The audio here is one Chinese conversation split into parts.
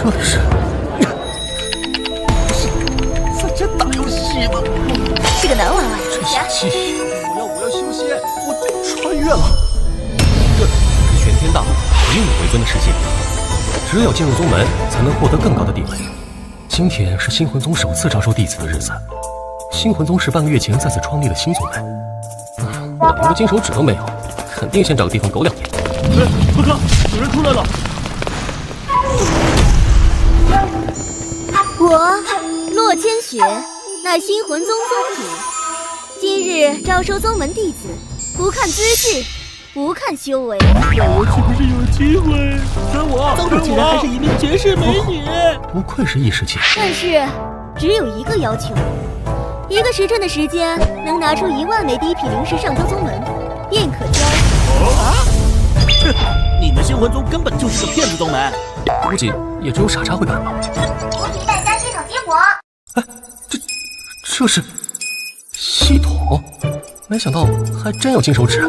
这是在家打游戏吗？是个男娃娃。这小气！我要修仙，我穿越了。这是玄天大陆以你为尊的世界，只有进入宗门才能获得更高的地位。今天是星魂宗首次招收弟子的日子，星魂宗是半个月前在此创立的新宗门。我连个金手指都没有，肯定先找个地方苟2年。哎，快看，有人出来了！我洛千雪，乃星魂宗宗主，今日招收宗门弟子，不看资质，不看修为。我岂不是有机会？选我！宗主竟然还是一名绝世美女！不愧是异世界。但是只有一个要求，1个时辰的时间能拿出1万枚第一品灵石上交宗门，便可交。哼，你们星魂宗根本就是个骗子宗门，估计也只有傻叉会干吧。无敌败家系统激活！哎，这是系统？没想到还真有金手指。部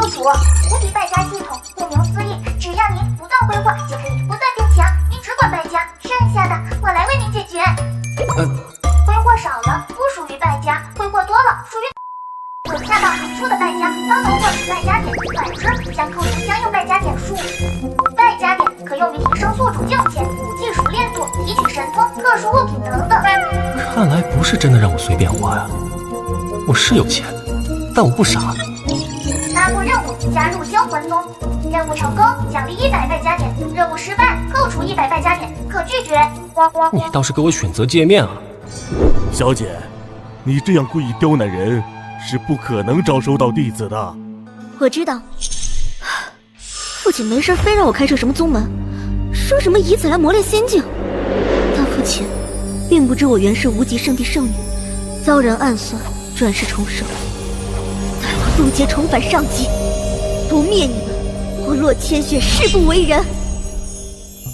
主，无敌败家系统顾名思义，只要您不断挥霍，就可以不断变强。您只管败家，剩下的我来为您解决。挥霍少了不属于败家，挥霍多了属于。有恰到好处的败家方能获取败家点，反之将扣除相应败家点数。败家点可用于提升宿主境界、武技熟练度、提取神通、特殊物品等等。看来不是真的让我随便花呀。我是有钱，但我不傻。拿过任务，加入星魂宗。任务成功，奖励100败家点；任务失败，扣除100败家点，可拒绝。你倒是给我选择界面啊！小姐，你这样故意刁难人，是不可能招收到弟子的。我知道，父亲没事非让我开设什么宗门，说什么以此来磨练仙境。但父亲并不知我原是无极圣地圣女，遭人暗算，转世重生，待我渡劫重返上级，不灭你们，我洛千雪誓不为人。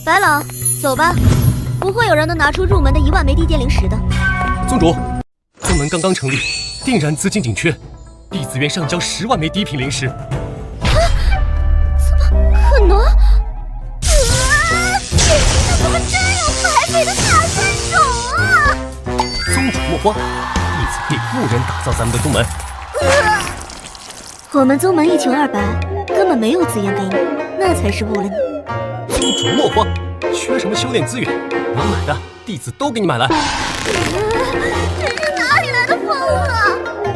白老，走吧，不会有人能拿出入门的1万枚地阶灵石的。宗主，宗门刚刚成立，定然资金紧缺，弟子愿上交10万枚第一品灵石。怎么可能？这怎么真有白费的大身手啊！宗主莫慌，弟子可以雇人打造咱们的宗门。我们宗门1穷2白，根本没有资源给你，那才是误了你。宗主莫慌，缺什么修炼资源，能买的弟子都给你买来。这是哪里来的疯子？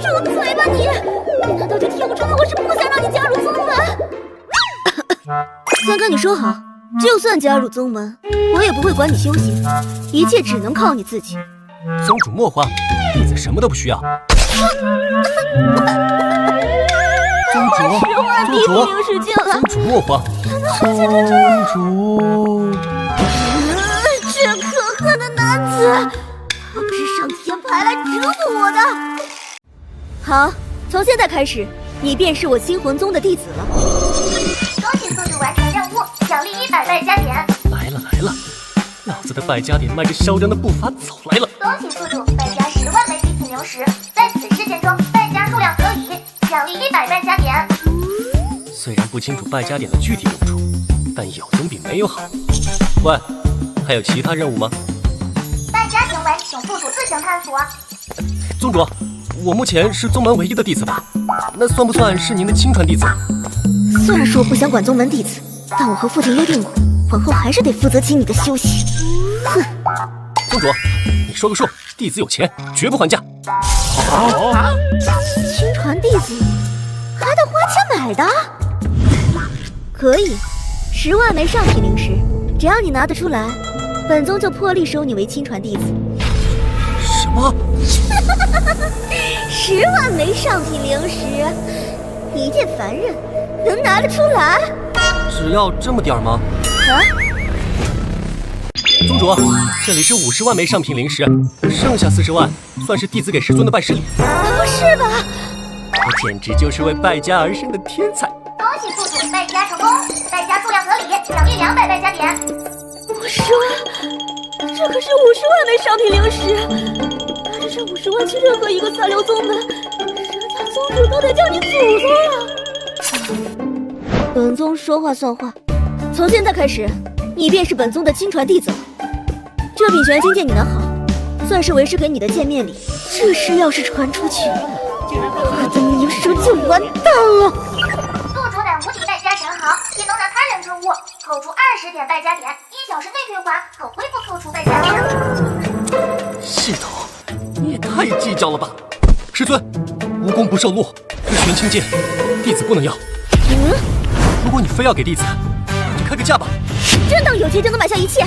住嘴吧你！你难道就听不出来我是不想让你加入宗门？先跟你说好，就算加入宗门，我也不会管你修行，一切只能靠你自己。宗主莫慌，弟子什么都不需要。宗主，宗主，宗主莫慌。宗主，这可恨的男子，他不是上天派来折磨我的。好，从现在开始，你便是我星魂宗的弟子了。恭喜宿主完成任务，奖励100败家点。来了，老子的败家点迈着嚣张的步伐走来了。恭喜宿主败家10万枚极品灵石，在此事件中败家数量可以，奖励100败家点。虽然不清楚败家点的具体用处，但有总比没有好。喂，还有其他任务吗？败家行为，请宿主自行探索。宗主，我目前是宗门唯一的弟子吧？那算不算是您的亲传弟子？虽然说我不想管宗门弟子，但我和父亲约定过，往后还是得负责起你的修行。哼！宗主，你说个数，弟子有钱，绝不还价。亲传弟子还得花钱买的？可以，10万枚上品灵石，只要你拿得出来，本宗就破例收你为亲传弟子。什么？10万枚上品灵石，你一介凡人能拿得出来？只要这么点吗？啊！宗主，这里是50万枚上品灵石，剩下40万算是弟子给师尊的拜师礼。不是吧？我简直就是为败家而生的天才！恭喜宿主败家成功，败家数量合理，奖励200败家点。50万，这可是50万枚上品灵石，拿着这50万去任何一个三流宗门，人家宗主都得叫你祖宗了。本宗说话算话，从现在开始，你便是本宗的亲传弟子了。这品玄清剑你拿好，算是为师给你的见面礼。这事要是传出去，我的名声就完蛋了。做主乃无敌败家神豪，也能拿他人之物扣除20点败家点，1小时内退还，可恢复扣除败家点。系统，你也太计较了吧！师尊，无功不受禄，这玄清剑弟子不能要。如果你非要给弟子，那就开个价吧。真当有钱就能买下一切？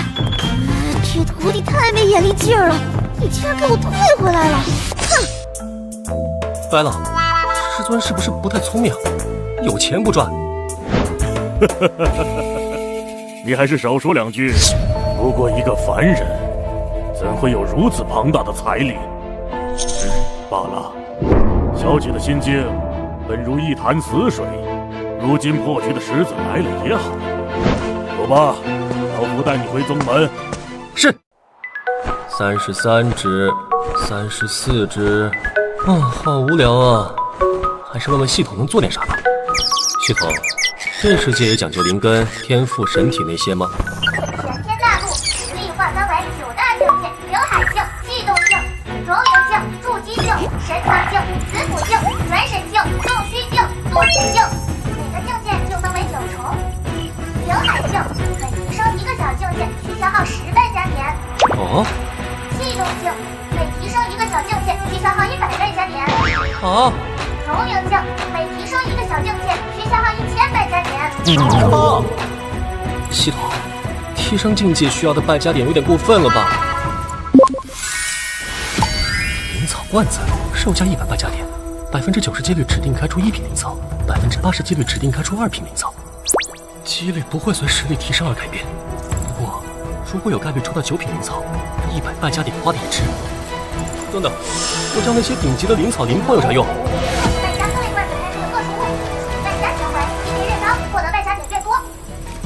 这徒弟太没眼力劲儿了，你竟然给我退回来了！哼！白老，师尊是不是不太聪明？有钱不赚？你还是少说2句。不过一个凡人，怎会有如此庞大的财力？罢了，小姐的心境本如一潭死水，如今破局的时子来了也好。走吧，老夫带你回宗门。是。33只，34只，好无聊啊！还是问问系统能做点啥吧。系统，这世界也讲究灵根、天赋、神体那些吗？玄天大陆实力划分为9大境界：灵海境、气动境、融灵境、筑基境、神藏境、子府境、转神境、洞虚境、多体境。每个境界就分为9重。灵海境每提升1个小境界需消耗10败家点。哦。气动境每提升1个小境界需消耗100败家点。啊。融灵境每提升1个小境界需消耗1000败家点。系统，提升境界需要的败家点有点过分了吧？灵草罐子，售价100败家点，90%几率指定开出1品灵草，80%几率指定开出2品灵草。几率不会随实力提升而改变。不过，如果有概率抽到9品灵草，100败家点花的也值。等等，我叫那些顶级的灵草灵矿有啥用？败家各类罐子开出的个数物，败家行为级别越高，获得败家点越多。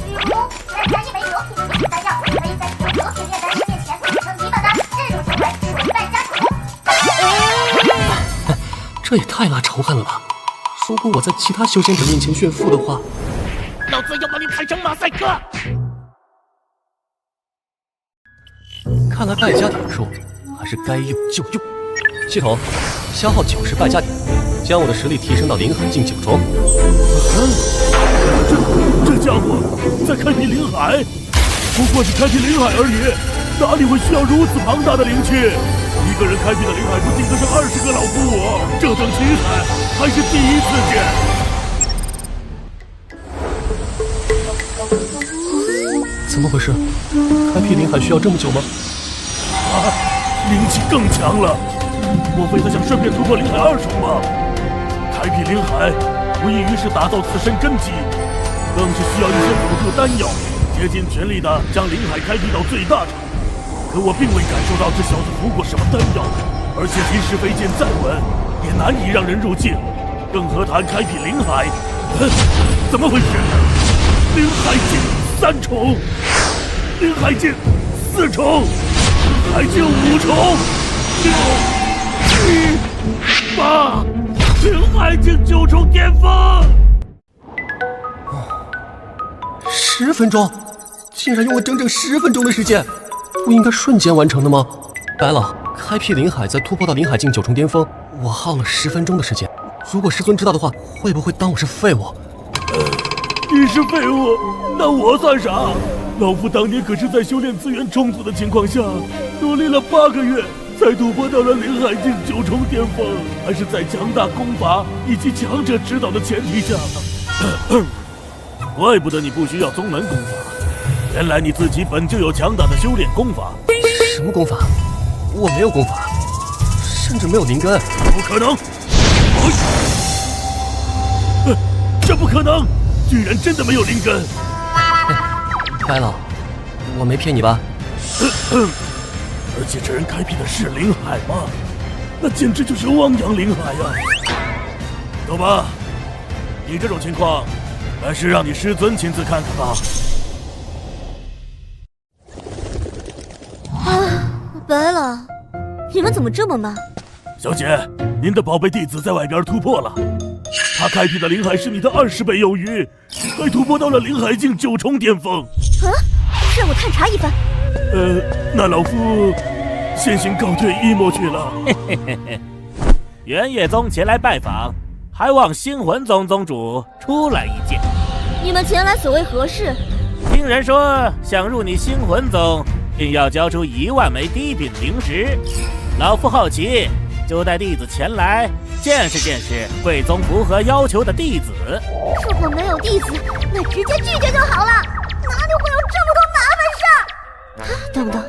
比如，败家1枚9品极品丹药，可以在使用9品炼丹师面前称级报答，这种行为属于败家成功。这也太拉仇恨了吧！如果我在其他修仙者面前炫富的话，老子要把你抬成马赛克！看来败家点数还是该用就用。系统，消耗90败家点，将我的实力提升到灵海境9重。这家伙在开辟灵海，不过是开辟灵海而已，哪里会需要如此庞大的灵气？一个人开辟的灵海不顶得上20个老夫我，这等奇才还是第一次见。怎么回事？开辟灵海需要这么久吗？灵气更强了，莫非他想顺便突破灵海2重吗？开辟灵海无异于是打造自身根基，更是需要一些辅助丹药，竭尽全力的将灵海开辟到最大程度。可我并未感受到这小子服过什么丹药，而且即使飞剑再稳，也难以让人入境，更何谈开辟灵海？怎么回事？灵海境3重，灵海境4重，灵海境5重，6、7、8，灵海境9重巅峰。10分钟，竟然用了整整10分钟的时间，不应该瞬间完成的吗？白老，开辟灵海再突破到灵海境9重巅峰，我耗了10分钟的时间。如果师尊知道的话，会不会当我是废物？你是废物，那我算啥？老夫当年可是在修炼资源充足的情况下，努力了8个月，才突破到了灵海境9重巅峰，还是在强大功法以及强者指导的前提下。怪不得你不需要宗门功法，原来你自己本就有强大的修炼功法。什么功法？我没有功法，甚至没有灵根。不可能！这不可能！居然真的没有灵根！白老，我没骗你吧？而且这人开辟的是灵海吗？那简直就是汪洋灵海呀！走吧，你这种情况，还是让你师尊亲自看看吧。白老，你们怎么这么慢？小姐，您的宝贝弟子在外边突破了，他开辟的灵海是你的20倍有余，还突破到了灵海境9重巅峰。让我探查一番。那老夫先行告退一墨去了。元夜宗前来拜访，还望星魂宗宗主出来一见。你们前来所为何事？听人说想入你星魂宗，并要交出1万枚低品灵石。老夫好奇，就带弟子前来见识见识贵宗符合要求的弟子。如果没有弟子，那直接拒绝就好了，哪里会有这么多麻烦事儿？等等，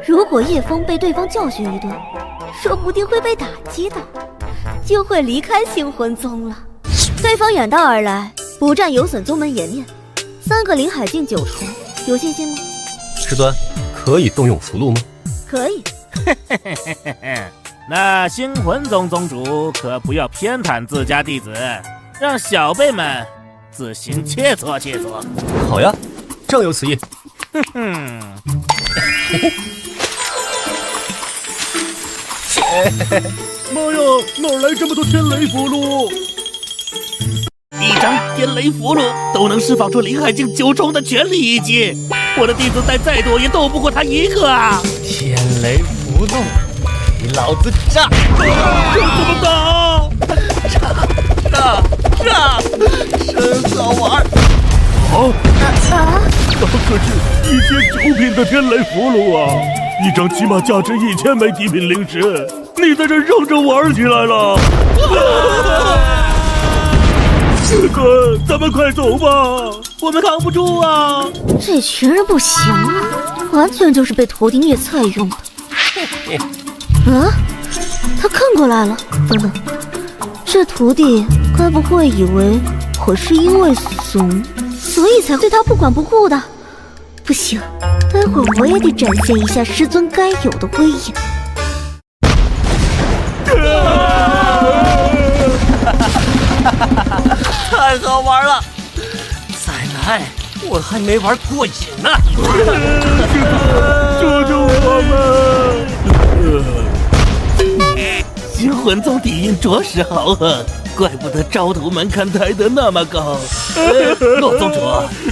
如果叶枫被对方教训一顿，说不定会被打击的，就会离开星魂宗了。对方远道而来，不战有损宗门颜面，3个灵海境9重，有信心吗？师尊，可以动用符箓吗？可以。那星魂宗宗主可不要偏袒自家弟子，让小辈们自行切磋切磋。好呀，正有此意。妈呀，哪来这么多天雷符箓？一张天雷符箓都能释放出灵海境9重的全力一击，我的弟子带再多也斗不过他一个啊！天雷符箓，给老子炸！这怎么打？炸！真好玩！那可是1900品的天雷符箓啊，一张起码价值1000枚低品灵石，你在这扔着玩起来了！师尊，咱们快走吧，我们扛不住啊！这群人不行啊，完全就是被徒弟虐菜用的。他看过来了。等等，这徒弟该不会以为我是因为怂，所以才对他不管不顾的？不行，待会儿我也得展现一下师尊该有的威严。太好玩了！再来，我还没玩过瘾呢！救救我们！星魂宗底蕴着实豪横，怪不得招徒门槛抬得那么高。洛宗主，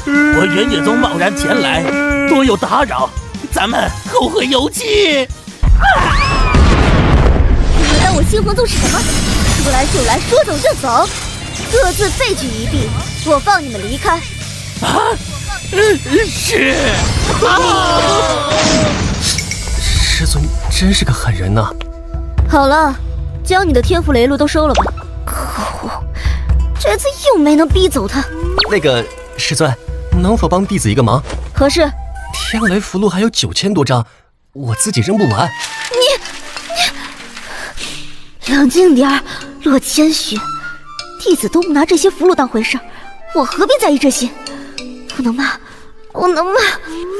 我元夜宗贸然前来，多有打扰，咱们后会有期。你们当我星魂宗是什么？说来就来，说走就走，各自废举一地，我放你们离开。是。师尊真是个狠人呐！好了，将你的天赋雷露都收了吧。可恶，这次又没能逼走他。那个师尊，能否帮弟子一个忙？何事？天雷符箓还有9000多张，我自己扔不完。你冷静点儿，洛千雪，弟子都不拿这些符箓当回事，我何必在意这些？不能骂，不能骂，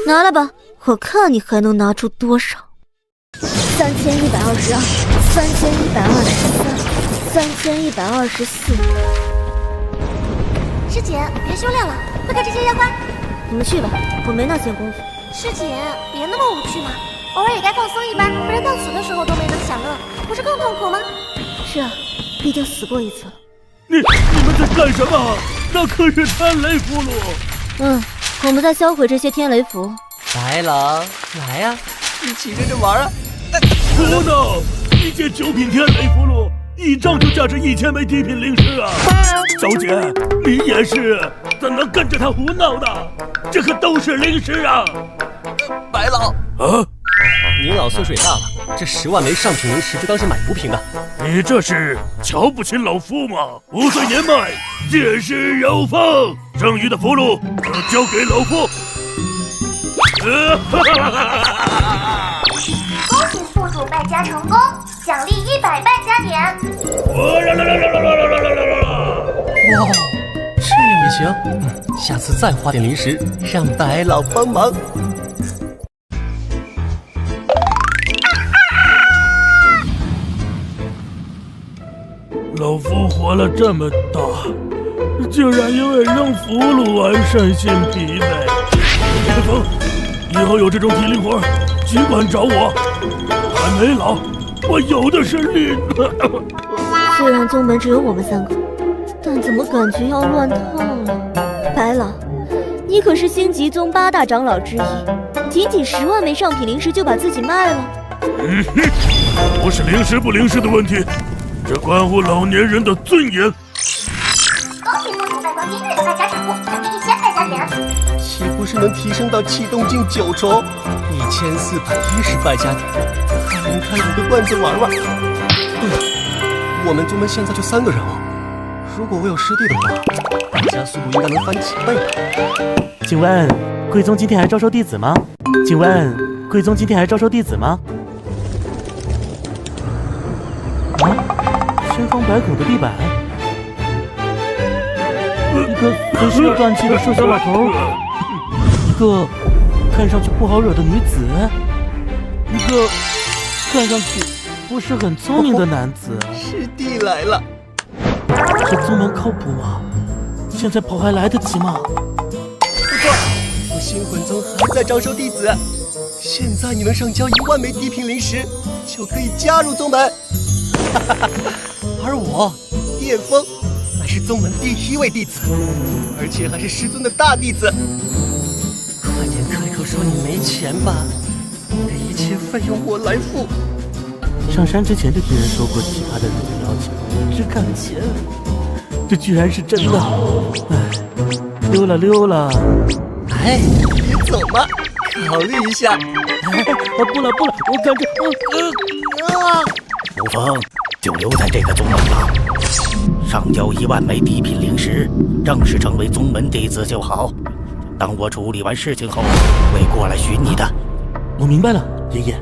拿来吧，我看你还能拿出多少。3122，3123，3124。师姐，别修炼了，快看这些烟花。你们去吧，我没那闲工夫。师姐，别那么无趣嘛，偶尔也该放松一番，不然到死的时候都没能享乐，不是更痛苦吗？是啊，毕竟死过一次了。你们在干什么？那可是天雷符箓。我们在销毁这些天雷符。白狼，来呀，一起认真玩啊！胡闹！一件9品天雷符箓，一张就价值1000枚低品灵石啊！小姐，你也是，怎能跟着他胡闹呢？这可都是灵石啊！白老啊，您老岁数也大了，这10万枚上品灵石就当是买毒品的。你这是瞧不起老夫吗？5岁年迈，见识有方，剩余的符箓交给老夫。恭喜宿主败家成功，奖励100败家点。哇，这样也行。下次再花点灵石，让白老帮忙。老夫活了这么大，竟然因为扔符箓而身心疲惫。叶枫，以后有这种体力活，尽管找我。还没老，我有的是力。虽然宗门只有我们3个，但怎么感觉要乱套了？白老，你你可是星极宗8大长老之一，仅仅10万枚上品灵石就把自己卖了？不是灵石不灵石的问题，这关乎老年人的尊严。恭喜副主败光今日的败家产物，奖励1000败家点。岂不是能提升到启动境9重，1410败家点，还能开5个罐子玩玩。对了，我们宗门现在就3个人哦，如果我有师弟的话，败家速度应该能翻几倍吧？请问贵宗今天还招收弟子吗？请问贵宗今天还招收弟子吗？啊，千疮百孔的地板，一个随时要断气的瘦小老头，一个看上去不好惹的女子，一个看上去不是很聪明的男子。师弟来了，这宗门靠谱吗？现在跑还来得及吗？不错，我星魂宗还在招收弟子，现在你们上交1万枚地品灵石，就可以加入宗门。而我叶枫乃是宗门第1位弟子，而且还是师尊的大弟子。快点开口说你没钱吧，你的一切费用我来付。上山之前就听人说过奇葩的入门要求，只看钱，这居然是真的。哎，溜了溜了。哎，别走嘛，考虑一下。不了，我感觉吴峰，就留在这个宗门吧。上交1万枚地品灵石，正式成为宗门弟子就好。当我处理完事情后，会过来寻你的。我明白了，爷爷。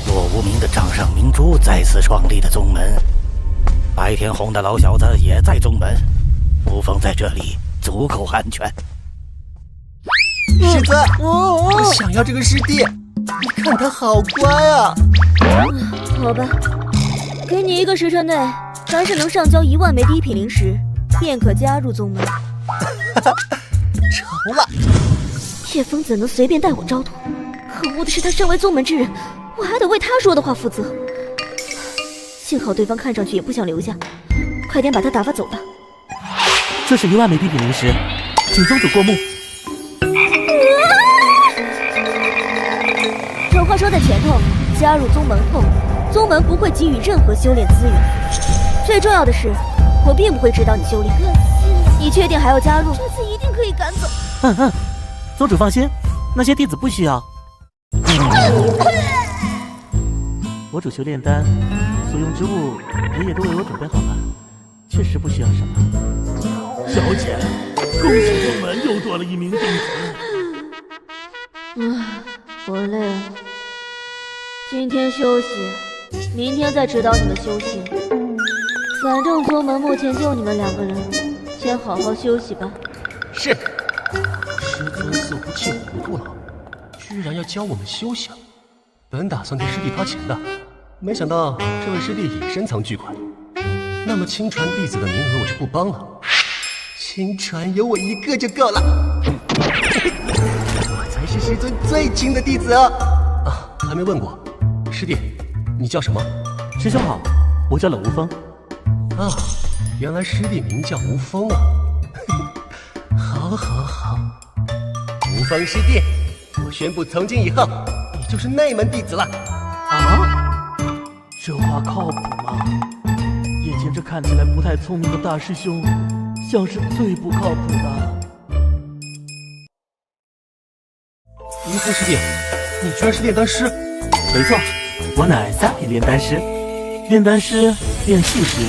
骆无名的掌上明珠再次创立的宗门，白天红的老小子也在宗门，吴峰在这里足够安全。师尊，我想要这个师弟，你看他好乖啊。好吧，给你1个时辰内，凡是能上交1万枚地品灵石，便可加入宗门。成了。叶枫怎能随便带我招徒？可恶的是，他身为宗门之人，我还得为他说的话负责。幸好对方看上去也不想留下，快点把他打发走吧。这是1万枚地品灵石，请宗主过目。丑话说在前头，加入宗门后，宗门不会给予任何修炼资源。最重要的是，我并不会指导你修炼。你确定还要加入？这次一定可以赶走。宗主放心，那些弟子不需要。我主修炼丹，所用之物爷爷都为我准备好了，确实不需要什么。小姐，恭喜宗门又多了1名弟子。我累了，今天休息，明天再指导你们修行。反正宗门目前就你们2个人，先好好休息吧。是。师尊似乎气糊涂了，居然要教我们修行。本打算给师弟发钱的，没想到这位师弟也深藏巨款。那么亲传弟子的名额我就不帮了，亲传有我1个就够了。我才是师尊最亲的弟子啊！还没问过，师弟，你叫什么？师兄好，我叫冷无风。啊，原来师弟名叫无风啊！好，无风师弟，我宣布从今以后，你就是内门弟子了。啊？这话靠谱吗？眼前这看起来不太聪明的大师兄，像是最不靠谱的。无风师弟，你居然是炼丹师？没错，我乃3品炼丹师。炼丹师、炼气师、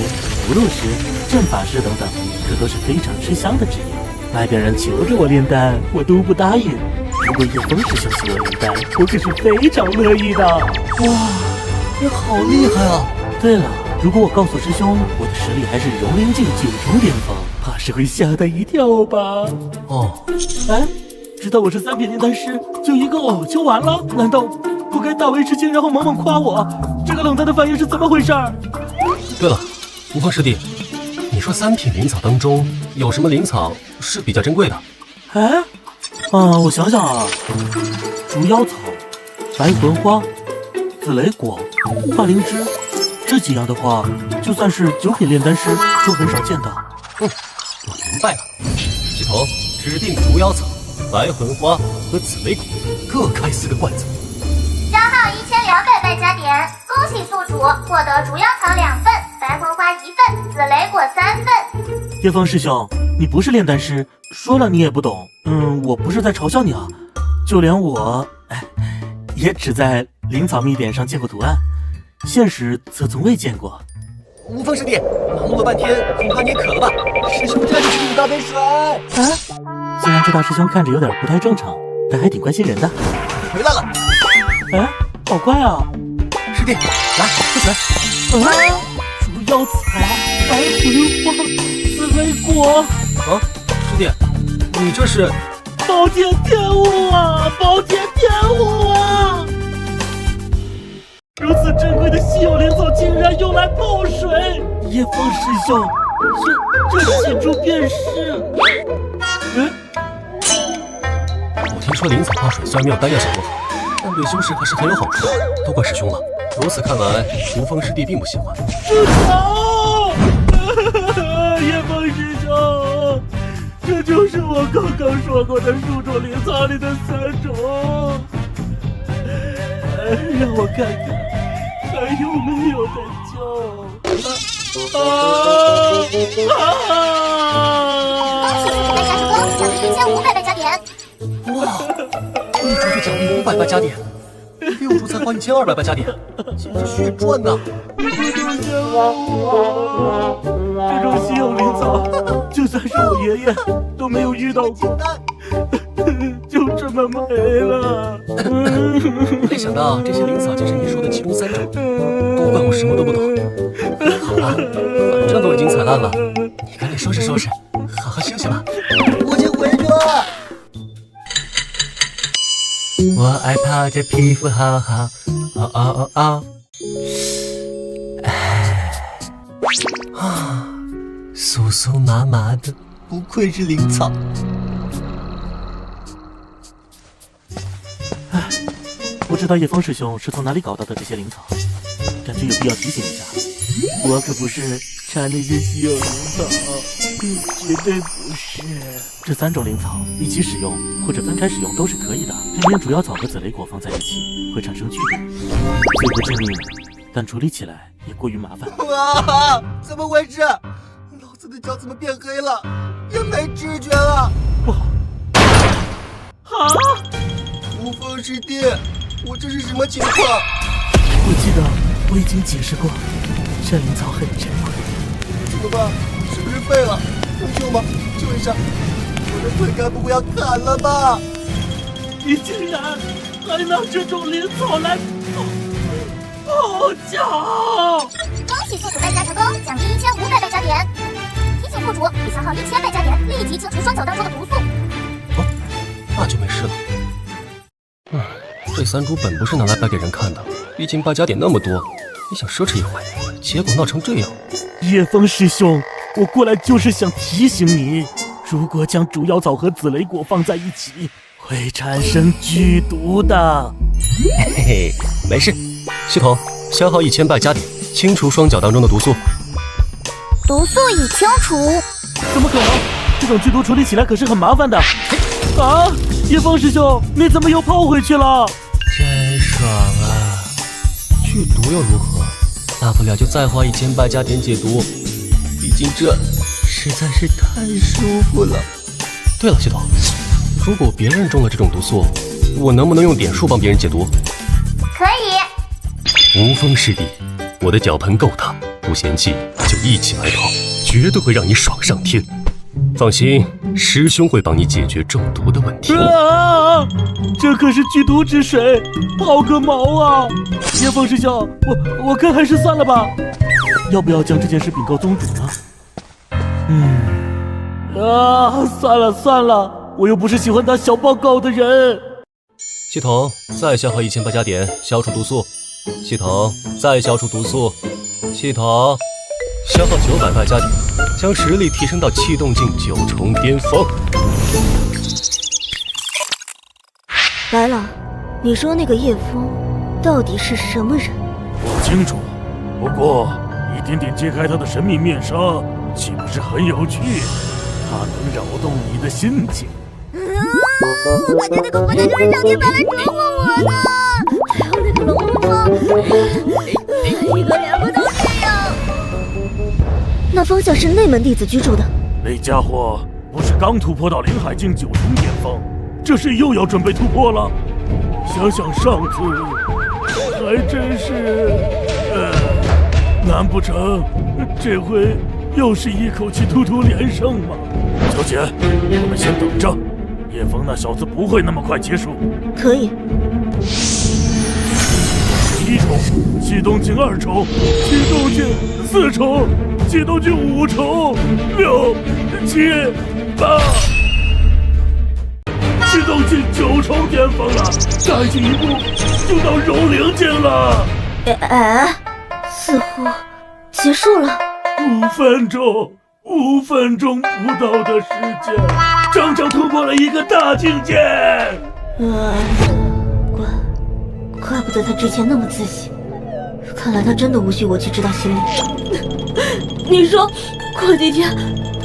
符箓师、阵法师等等，这都是非常吃香的职业。外边人求着我炼丹，我都不答应。如果叶枫师兄请我炼丹，我可是非常乐意的。哇，你好厉害啊！对了，如果我告诉师兄我的实力还是融灵境9重巅峰，怕是会吓他一跳吧？哦，哎，知道我是3品炼丹师，就1个哦就完了？难道不该大为吃惊，然后猛猛夸我？这个冷淡的反应是怎么回事？对了，无风师弟，你说3品灵草当中有什么灵草是比较珍贵的？哎，我想想啊，竹腰草、白魂花、紫雷果、幻灵芝，这几样的话，就算是9品炼丹师都很少见到。明白了。系统指定除妖草、白魂花和紫雷果各开4个罐子。消耗1200败加点，恭喜宿主获得除妖草2份，白魂花1份，紫雷果3份。叶枫师兄，你不是炼丹师，说了你也不懂。我不是在嘲笑你啊，就连我，也只在灵草秘典上见过图案，现实则从未见过。无风师弟，忙碌了半天，恐怕你也渴了吧？师兄这就给你倒杯水。虽然这大师兄看着有点不太正常，但还挺关心人的。回来了。好快啊！师弟，来喝水。除妖草、白魂花、紫雷果。啊，师弟，你这是？宝剑天物啊！宝剑天物啊！如此珍贵的稀有灵草竟然用来泡水！叶枫师兄，这细珠便是……我听说灵草泡水虽然没有丹药效果好，但对修士还是很有好处的，都怪师兄了。如此看来，无风师弟并不喜欢。师兄，叶枫师兄，这就是我刚刚说过的数种灵草里的3种。让我看看还有没有得救。恭喜宿主败加成功，奖励1500败加点。哇，一出就奖励500败加点，6出才花1200败加点，简直血赚呐！这种稀有灵草，就算是我爷爷都没有遇到过，就这么没了。没想到这些灵草竟是你说的其中3种，都怪我什么都不懂。好了，反正都已经踩烂了，你赶紧收拾收拾，好好休息吧。我先回去了。我爱泡着皮肤好好，哦哦哦哦。酥酥麻麻的，不愧是灵草。不知道叶枫师兄是从哪里搞到的这些灵草，感觉有必要提醒一下，我可不是馋那些稀有灵草，绝对不是。这3种灵草一起使用或者分开使用都是可以的，偏偏除妖草和紫雷果放在一起会产生剧毒，虽不致命，但处理起来也过于麻烦。啊！怎么回事？老子的脚怎么变黑了？变没知觉了？不好！无风师弟，我这是什么情况？我记得我已经解释过，这灵草很珍贵。怎么办？是不是废了？能救吗？救一下！我的腿该不会要砍了吧？你竟然还拿这种灵草来泡脚！恭喜宿主败加成功，奖励1500败加点。提醒宿主，已消耗1000败加点，立即清除双脚当中的毒素。哦，那就没事了。这3株本不是拿来败给人看的，毕竟败加点那么多，你想奢侈一回，结果闹成这样。叶枫师兄，我过来就是想提醒你，如果将竹妖草和紫雷果放在一起，会产生剧毒的。嘿嘿，没事。系统消耗1000败加点，清除双脚当中的毒素。毒素已清除。怎么可能？这种剧毒处理起来可是很麻烦的。啊！叶枫师兄，你怎么又泡回去了？真爽啊！剧毒又如何？大不了就再花1000败加点解毒，毕竟这实在是太舒服了。对了，系统，如果别人中了这种毒素，我能不能用点数帮别人解毒？可以。无风师弟，我的脚盆够大，不嫌弃就一起来泡，绝对会让你爽上天。放心，师兄会帮你解决中毒的问题。这可是剧毒之水，泡个毛啊！叶枫师兄，我看还是算了吧。要不要将这件事禀告宗主呢？算了，我又不是喜欢打小报告的人。系统再消耗1000败加点，消除毒素。系统再消除毒素。系统消耗900败加点，将实力提升到气动境9重巅峰。来了，你说那个叶枫到底是什么人？不清楚，不过一点点揭开他的神秘面纱，岂不是很有趣？它能扰动你的心情。我感觉那个狐狸就是上天派来折磨我的。还有那个龙无风，一个连不都这样。那方向是内门弟子居住的。那家伙不是刚突破到灵海境9重巅峰，这是又要准备突破了。想想上次，还真是……难不成这回又是一口气突突连胜吗？小姐，我们先等着，叶枫那小子不会那么快结束。可以。1重，启动境2重，启动境4重，启动境5重，6、7、8，启动境9重巅峰了，再进一步就到柔灵境了。似乎结束了。5分钟不到的时间，整整突破了一个大境界。怪不得他之前那么自信，看来他真的无需我去知道心理。你说，过几天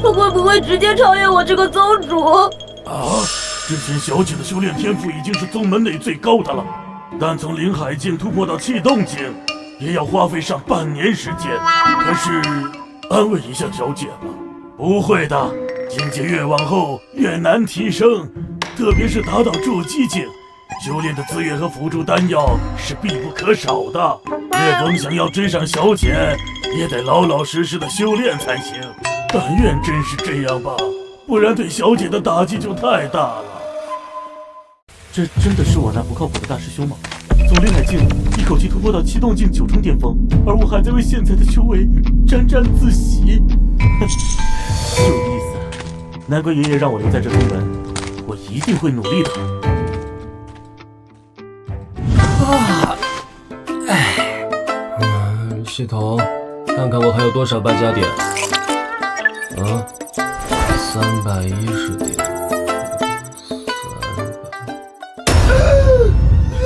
他会不会直接超越我这个宗主？啊！之前小姐的修炼天赋已经是宗门内最高的了，但从灵海境突破到气动境，也要花费上半年时间。可是，安慰一下小姐吧，不会的，境界越往后越难提升，特别是达到筑基境。修炼的资源和辅助丹药是必不可少的。叶枫想要追上小姐，也得老老实实的修炼才行。但愿真是这样吧，不然对小姐的打击就太大了。这真的是我那不靠谱的大师兄吗？从灵海境一口气突破到气动境9重巅峰，而我还在为现在的修为沾沾自喜。有意思，难怪爷爷让我留在这宗门，我一定会努力的。系统，看看我还有多少败家点。310点。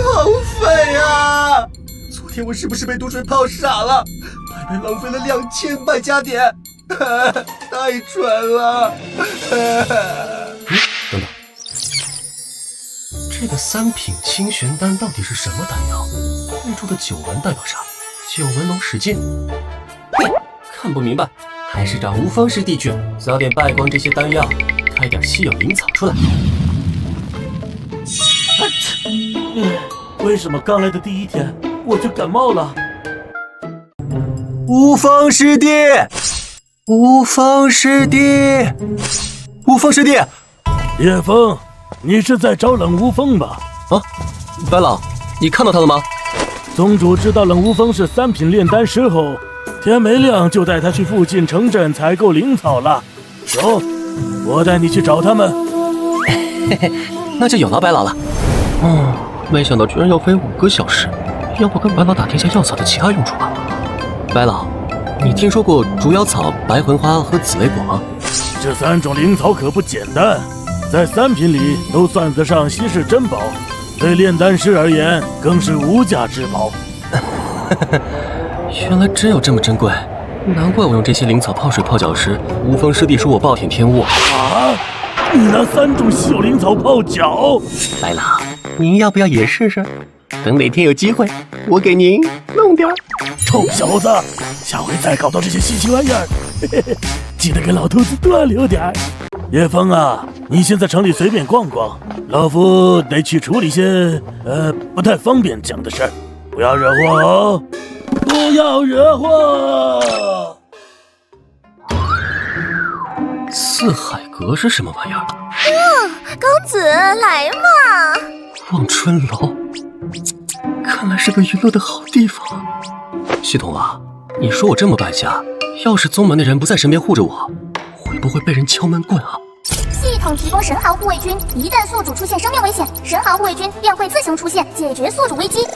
好废啊！昨天我是不是被毒水泡傻了？白白浪费了2000败家点，太蠢了！等等，这个3品清玄丹到底是什么丹药？备注的9纹代表啥？9纹龙使劲，看不明白，还是找无方师弟去，早点败光这些丹药，开点稀有灵草出来。为什么刚来的第一天我就感冒了？无方师弟，无方师弟，无方师弟！叶枫，你是在找冷无风吧？啊，白老，你看到他了吗？宗主知道冷无风是3品炼丹师后，天没亮就带他去附近城镇采购灵草了。走，我带你去找他们。嘿嘿，那就有劳白老了。没想到居然要飞5个小时，要不跟白老打听下药草的其他用处吧。白老，你听说过竹妖草、白魂花和紫雷果吗？这3种灵草可不简单，在3品里都算得上稀世珍宝。对炼丹师而言，更是无价之宝。原来真有这么珍贵，难怪我用这些灵草泡水泡脚时，无风师弟说我暴殄天物。啊！你拿3种稀有灵草泡脚？白老，您要不要也试试？等哪天有机会，我给您弄点儿。臭小子，下回再搞到这些稀奇玩意儿，记得给老头子多留点儿。叶枫啊，你先在城里随便逛逛，老夫得去处理些不太方便讲的事儿，不要惹祸哦，不要惹祸。四海阁是什么玩意儿？公子来嘛！望春楼，看来是个娱乐的好地方。系统啊，你说我这么败家，要是宗门的人不在身边护着我，会不会被人敲门棍啊？系统提供神行护卫军，一旦宿主出现生命危险，神行护卫军便会自行出现，解决宿主危机。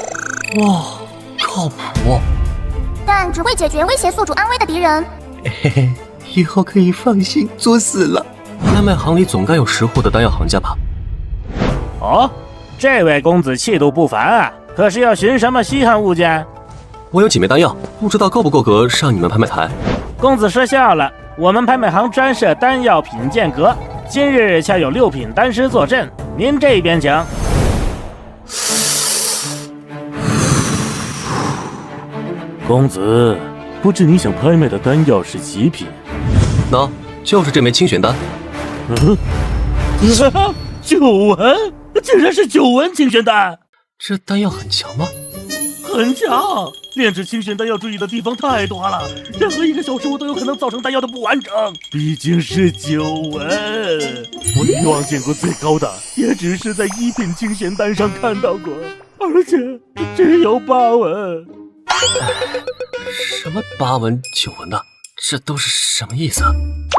哇，靠谱！但只会解决威胁宿主安危的敌人。嘿嘿，以后可以放心作死了。拍卖行里总该有识货的丹药行家吧？哦，这位公子气度不凡啊，可是要寻什么稀罕物件？我有几枚丹药，不知道够不够格上你们拍卖台。公子说笑了，我们拍卖行专设丹药品鉴阁，今日恰有6品丹师坐镇，您这边请。公子，不知你想拍卖的丹药是几品？喏，就是这枚清玄丹。9文，竟然是9文清玄丹，这丹药很强吗？很强。炼制清玄丹要注意的地方太多了，任何一个小失误都有可能造成丹药的不完整。毕竟是9文，我以往见过最高的，也只是在1品清玄丹上看到过，而且只有8文。什么8文9文的，这都是什么意思？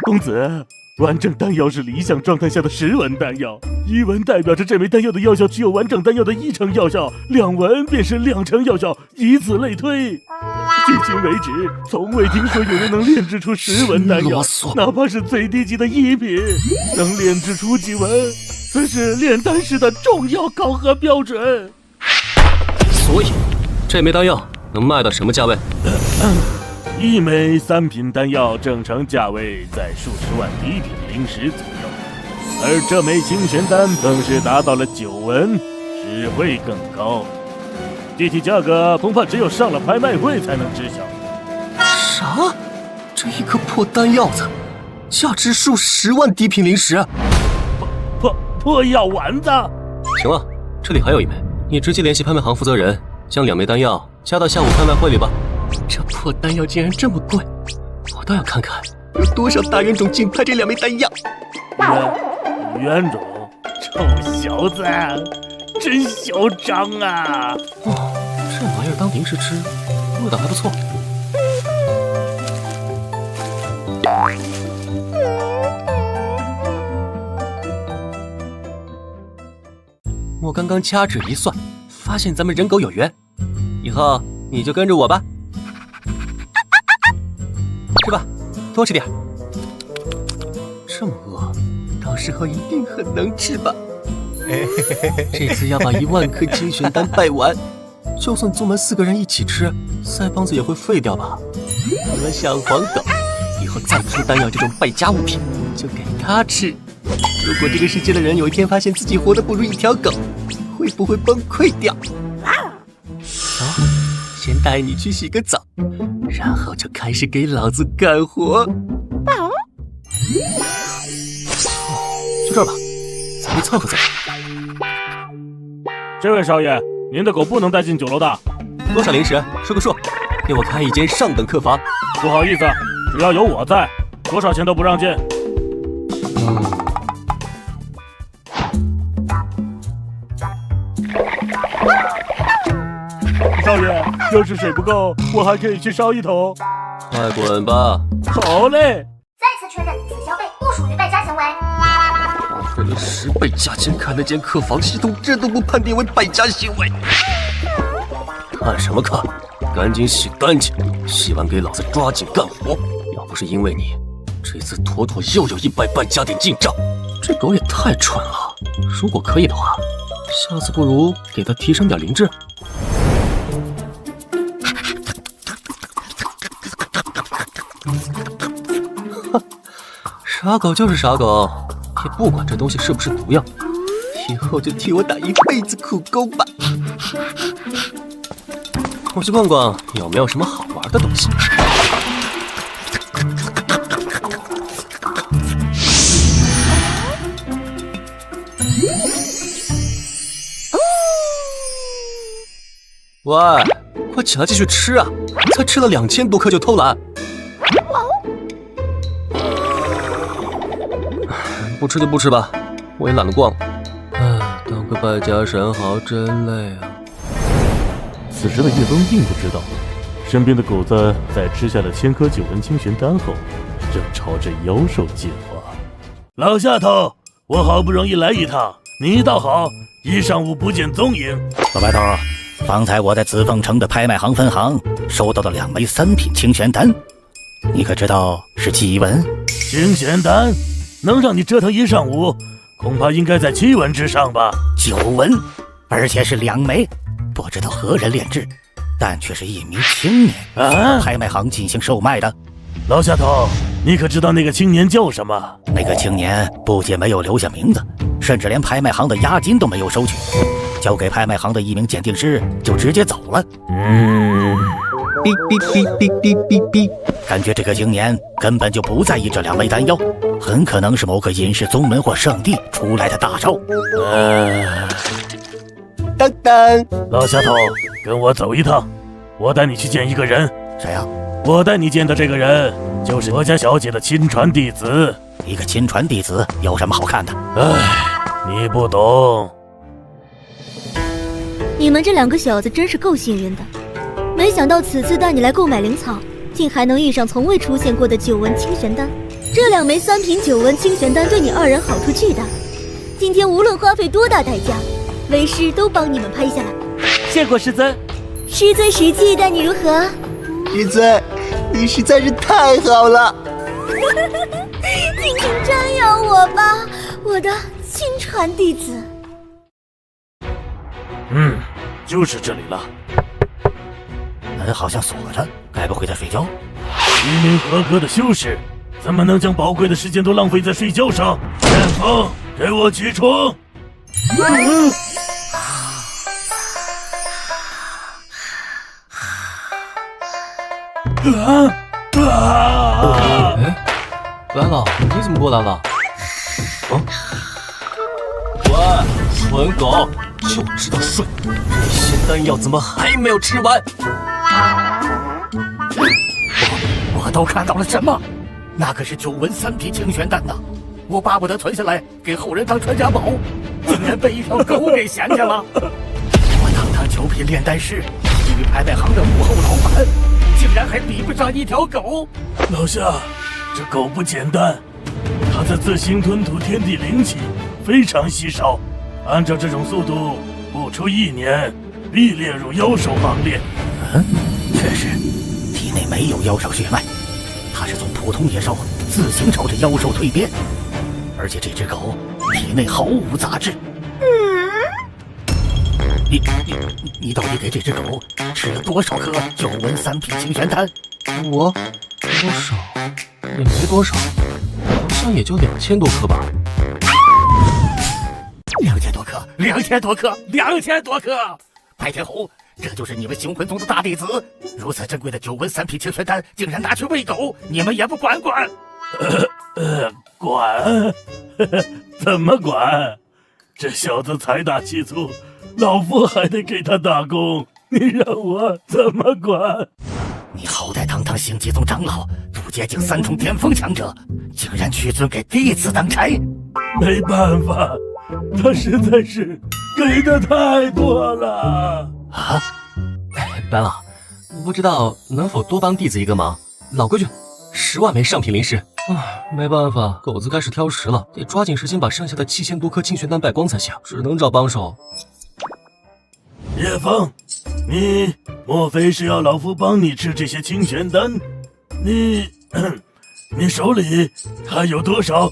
公子，完整丹药是理想状态下的10文丹药，1文代表着这枚丹药的药效只有完整丹药的1成药效，2文便是2成药效，以此类推。至今为止，从未听说有人能炼制出10文丹药，哪怕是最低级的1品，能炼制出几文，这是炼丹师的重要考核标准。所以，这枚丹药能卖到什么价位？1枚3品丹药正常价位在数十万低品灵石左右，而这枚清玄丹更是达到了9文，只会更高。具体价格恐怕只有上了拍卖会才能知晓。啥？这一颗破丹药子，价值数10万低品灵石？破药丸子！行了，这里还有1枚，你直接联系拍卖行负责人，将2枚丹药加到下午拍卖会里吧。这破丹药竟然这么贵，我倒要看看有多少大冤种竞拍这2枚丹药。冤种，臭小子，真嚣张啊！哦，这玩意儿当零食吃，味道还不错。我刚刚掐指一算，发现咱们人狗有缘，以后你就跟着我吧。吃吧，多吃点。这么饿，到时候一定很能吃吧。这次要把1万颗清玄丹拜完，就算宗门4个人一起吃，腮帮子也会废掉吧。除了小黄狗，以后再不出丹药这种败家物品，就给他吃。如果这个世界的人有一天发现自己活得不如一条狗，会不会崩溃掉？走，先带你去洗个澡，然后就开始给老子干活。就这儿吧，咱们凑合凑合。这位少爷，您的狗不能带进酒楼的。多少零食？说个数，给我开一间上等客房。不好意思，只要有我在，多少钱都不让进。少爷，要是水不够，我还可以去烧一桶。快滚吧！好嘞。再次确认，此消费不属于败家行为。花费了10倍价钱开了间客房，系统这都不判定为败家行为。看什么看？赶紧洗干净，洗完给老子抓紧干活。要不是因为你，这次妥妥又有100万加点进账。这狗也太蠢了。如果可以的话，下次不如给它提升点灵智。傻狗就是傻狗，也不管这东西是不是毒药，以后就替我打1辈子苦工吧。我去逛逛有没有什么好玩的东西。喂，快起来继续吃啊！才吃了2000多颗就偷懒。不吃就不吃吧，我也懒得逛了。唉，当个败家神豪真累啊。此时的叶东并不知道，身边的狗子在吃下了1000颗9文清玄丹后，正朝着妖兽进化。老下头，我好不容易来一趟，你倒好，一上午不见踪影。老白头，方才我在紫凤城的拍卖行分行收到了2枚3品清玄丹，你可知道是几文？清玄丹能让你折腾一上午，恐怕应该在7文之上吧。9文，而且是2枚，不知道何人炼制，但却是一名青年在拍卖行进行售卖的。老丫头，你可知道那个青年叫什么？那个青年不仅没有留下名字，甚至连拍卖行的押金都没有收取，交给拍卖行的一名鉴定师就直接走了。哔哔哔哔哔哔哔。感觉这个青年根本就不在意这2枚丹药，很可能是某个隐世宗门或圣地出来的大招。当当，老丫头，跟我走一趟，我带你去见一个人。谁呀？我带你见的这个人，就是我家小姐的亲传弟子。一个亲传弟子有什么好看的？你不懂。你们这2个小子真是够幸运的，没想到此次带你来购买灵草，竟还能遇上从未出现过的9纹清玄丹。这2枚3品9纹清玄丹对你2人好处巨大，今天无论花费多大代价，为师都帮你们拍下来。谢过师尊。师尊实际待你如何？师尊，你实在是太好了。尽情瞻仰我吧，我的亲传弟子。就是这里了。门好像锁着，该不会在睡觉？一名合格的修士，怎么能将宝贵的时间都浪费在睡觉上？剑锋，给我起床！白老，你怎么过来了？蠢狗，就知道睡。仙丹药怎么还没有吃完？我都看到了什么？那可是9纹3品清玄丹呐！我巴不得存下来给后人当传家宝，竟然被一条狗给衔去了！我堂堂9品炼丹师，与拍卖行的幕后老板，竟然还比不上一条狗！老夏，这狗不简单，它在自行吞吐天地灵气，非常稀少。按照这种速度，不出1年，必列入妖兽行列。确实，体内没有妖兽血脉，它是从普通野兽自行朝着妖兽蜕变，而且这只狗体内毫无杂质。你到底给这只狗吃了多少颗9纹3品清玄丹？我多少也没多少，好像也就2000多颗吧。 2000多颗，2000多颗，2000多颗！白天猴，这就是你们星魂宗的大弟子，如此珍贵的9纹3品清玄丹，竟然拿去喂狗，你们也不管管？管？怎么管？这小子财大气粗，老夫还得给他打工，你让我怎么管？你好歹堂堂星际宗长老，渡劫境3重巅峰强者，竟然屈尊给弟子当差？没办法。 他实在是给的太多了啊！白老，不知道能否多帮弟子一个忙？老规矩，10万枚上品灵石。没办法，狗子开始挑食了，得抓紧时间把剩下的7000多颗清玄丹败光才行，只能找帮手。叶枫，你莫非是要老夫帮你吃这些清玄丹？你手里还有多少？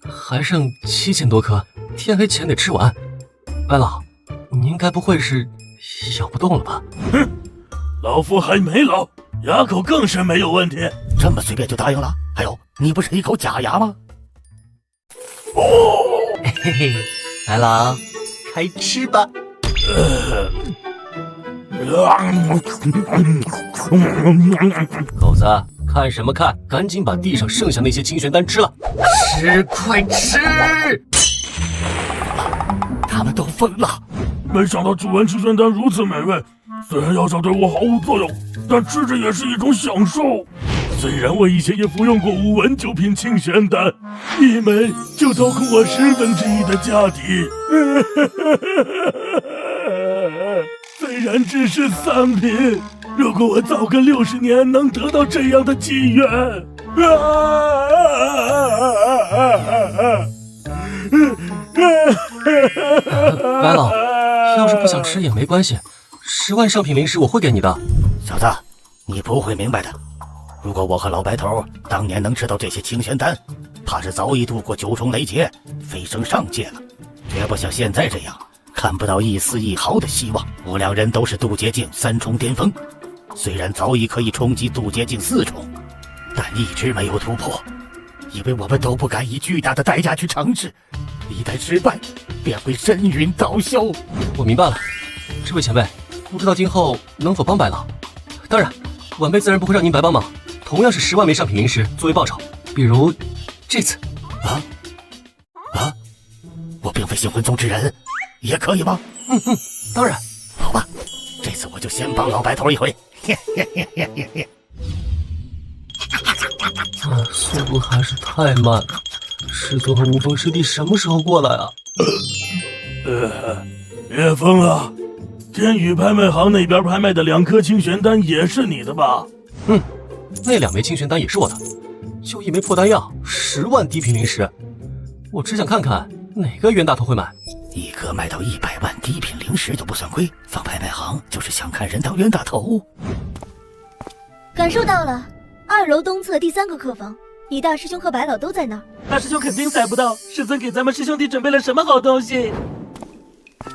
还剩7000多颗，天黑前得吃完。白老，您该不会是咬不动了吧？哼，老夫还没老，牙口更是没有问题。这么随便就答应了？还有，你不是一口假牙吗？嘿嘿，白老，开吃吧。狗子，看什么看？赶紧把地上剩下那些清玄丹吃了！吃，快吃！他们都疯了！没想到9纹清玄丹如此美味，虽然药效对我毫无作用，但吃着也是一种享受。虽然我以前也服用过5纹9品清玄丹，一枚就掏空我1/10的家底。虽然只是3品，如果我早个60年能得到这样的机缘，白老，要是不想吃也没关系，10万上品灵石我会给你的。小子，你不会明白的。如果我和老白头当年能吃到这些清玄丹，怕是早已度过9重雷劫，飞升上界了，绝不像现在这样。 看不到一丝一毫的希望。我2人都是渡劫境3重巅峰，虽然早已可以冲击渡劫境4重，但一直没有突破，因为我们都不敢以巨大的代价去尝试，一旦失败，便会身陨道消。我明白了，这位前辈，不知道今后能否帮白老？当然，晚辈自然不会让您白帮忙，同样是10万枚上品灵石作为报酬，比如这次。我并非星魂宗之人，也可以吗？当然。好吧，这次我就先帮老白头一回。速度还是太慢了。师尊和无风师弟什么时候过来啊？叶枫啊，天宇拍卖行那边拍卖的2颗清玄丹也是你的吧？那2枚清玄丹也是我的，就1枚破丹药，10万低频灵石。我只想看看哪个冤大头会买。一颗卖到100万低频灵石都不算亏，放拍卖行就是想看人当冤大头。感受到了，2楼东侧第3个客房，你大师兄和白老都在那儿。大师兄肯定猜不到，师尊给咱们师兄弟准备了什么好东西。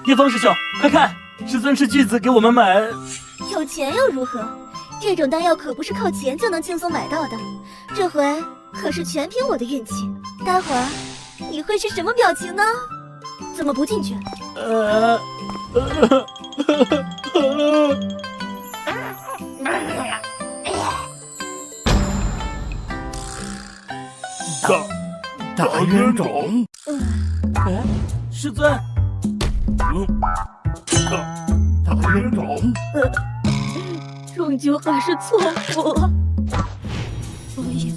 叶枫师兄，快看，师尊斥巨资给我们买。有钱又如何？这种丹药可不是靠钱就能轻松买到的，这回可是全凭我的运气。待会儿你会是什么表情呢？怎么不进去？大冤种！师尊，大冤种！终究还是错付。所以，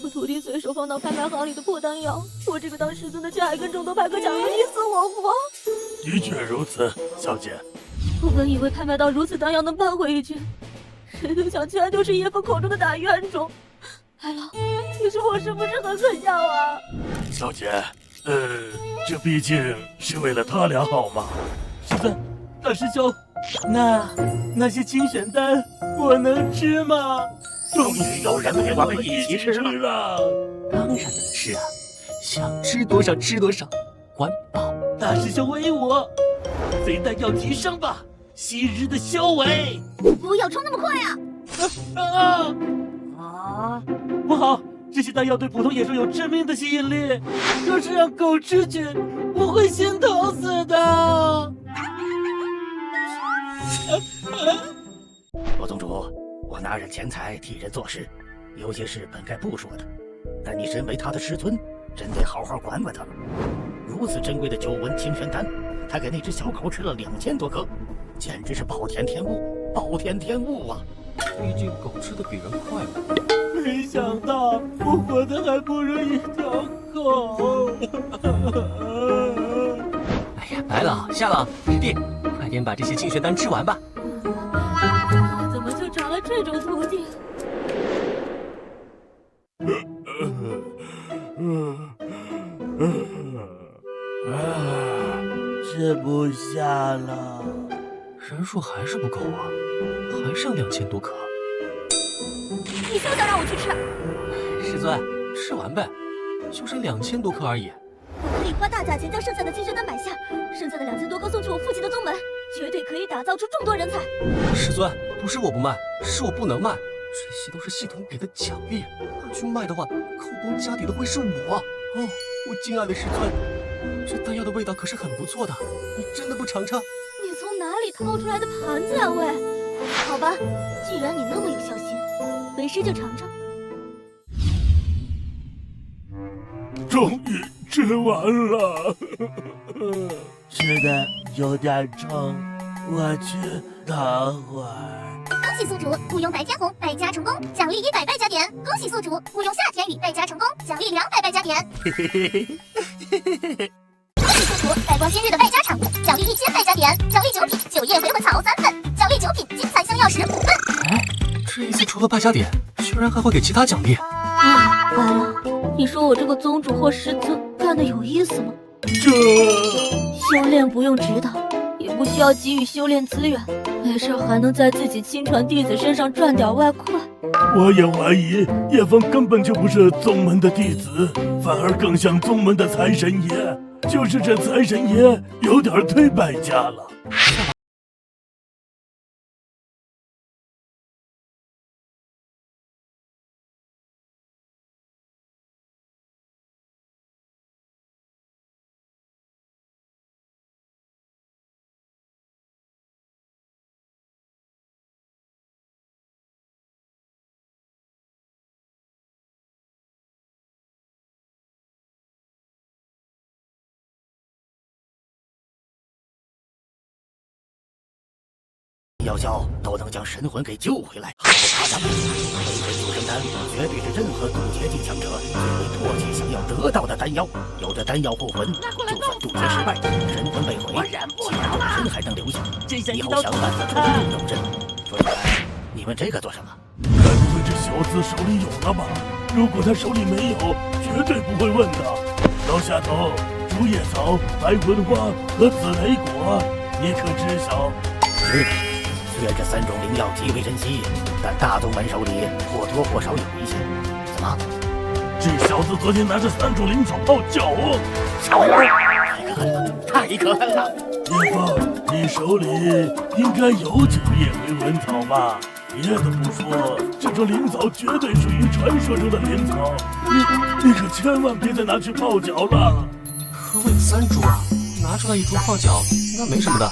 我徒弟随手放到拍卖行里的破丹药，我这个当师尊的却还跟众多派客抢个你死我活。的确如此，小姐。我本以为拍卖到如此丹药能扳回一局，谁曾想全都是叶枫口中的大冤种。白老，你说我是不是很可笑啊？小姐，这毕竟是为了他俩好嘛。师尊，大师兄，那些清玄丹我能吃吗？终于有人陪我们一起吃了。当然能吃啊，想吃多少吃多少，管饱。大师兄威武，随丹药提升吧，昔日的修为。不要冲那么快啊！不好，这些丹药对普通野兽有致命的吸引力，若是让狗吃去，我会心疼死的。罗宗主，我拿着钱财替人做事，有些事本该不说的，但你身为他的师尊，真得好好管管他了。如此珍贵的9纹清玄丹，他给那只小狗吃了2000多颗，简直是暴殄天物，暴殄天物啊！毕竟狗吃的比人快嘛。没想到我活的还不如一条狗。哎呀，白老、夏老、师弟，快点把这些清玄丹吃完吧。怎么就长了这种徒弟？吃不下了，人数还是不够啊，还剩2000多颗。你休想让我去吃！师尊，吃完呗，就剩2000多颗而已。我可以花大价钱将剩下的清玄丹买下，剩下的2000多颗送去我父亲的宗门，绝对可以打造出众多人才。师尊，不是我不卖，是我不能卖，这些都是系统给的奖励，拿去卖的话，扣工家底的会是我。哦，我敬爱的师尊，这丹药的味道可是很不错的，你真的不尝尝？你从哪里掏出来的盘子啊，喂？好吧，既然你那么有孝心，为师就尝尝。终于吃完了。吃的有点撑，我去躺会儿。恭喜宿主雇佣白天红败家成功，奖励100败家点。恭喜宿主雇佣夏天雨败家成功，奖励200败家点。恭喜宿主败光今日的败家场，奖励1000败家点，奖励9品9叶回魂草3份，奖励9品金蚕香药石5份。哎，这一次除了败家点，居然还会给其他奖励。白了，你说我这个宗主或师尊干的有意思吗？修炼不用指导，也不需要给予修炼资源，没事还能在自己亲传弟子身上赚点外快。我也怀疑叶枫根本就不是宗门的弟子，反而更像宗门的财神爷。就是这财神爷有点忒败家了。药效都能将神魂给救回来，毫不夸张。回魂救生丹绝对是任何渡劫境强者最为迫切想要得到的丹药。有着丹药护魂，就算渡劫失败，神魂被毁，其本身还能留下。以后想办法重用肉身。说起来，你问这个做什么？该不会这小子手里有了吧？如果他手里没有，绝对不会问的。老下头，竹叶草、白魂花和紫雷果，你可知晓？是的，虽然这3种灵药极为珍惜，但大宗门手里或多或少有一些。怎么？这小子昨天拿着3种灵草泡脚哦！小人，太可恨了，太可恨了！叶枫，你手里应该有9叶回魂草吧？别的不说，这种灵草绝对属于传说中的灵草，你可千万别再拿去泡脚了。可我有3株啊，拿出来1株泡脚，那没什么的。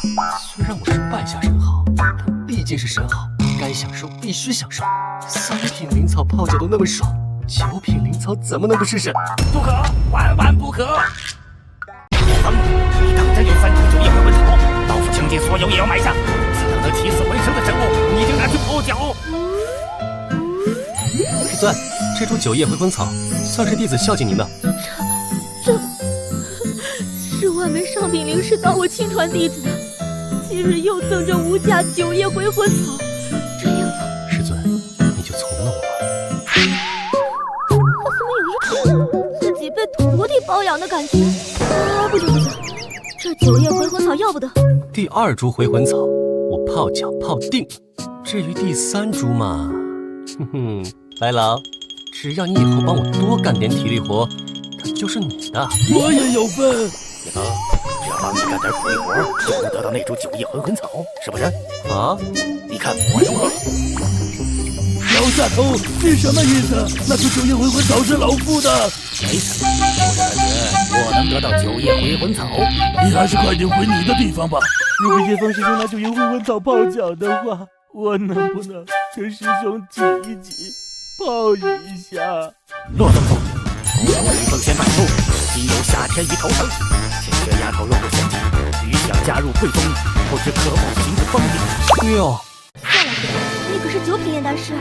虽然我是败下神豪，但毕竟是神豪，该享受必须享受。3品灵草泡脚都那么爽，9品灵草怎么能不试试？不可，万万不可！叶枫，你当真有3株9叶回魂草？老夫倾尽所有也要买下。能起死回生的生物，你就拿去泡脚。师尊，这株9叶回魂草算是弟子孝敬您的。这是外门上品灵师当我亲传弟子的，今日又赠这无价9叶回魂草，这样吧，师尊，你就从了我吧。我怎么有一种自己被徒弟包养的感觉？不行不行，这9叶回魂草要不得。第2株回魂草，我泡脚泡定了。至于第3株嘛，白老，只要你以后帮我多干点体力活，它就是你的。我也有份。叶枫，只要帮你干点苦力活，就能得到那株9叶回魂草，是不是？啊？你看我如何？老下头，你什么意思？那株9叶回魂草是老夫的。没什么，就是感觉我能得到9叶回魂草。你还是快点回你的地方吧。如果叶枫师兄拿9叶回魂草泡脚的话，我能不能跟师兄挤一挤，泡一下？骆宗主，同样我奉先半步，今有下天一头疼。千雪丫头若不嫌弃，余想加入贵宗，不知可否行个方便？哎呦，夏老师，你可是9品炼丹师，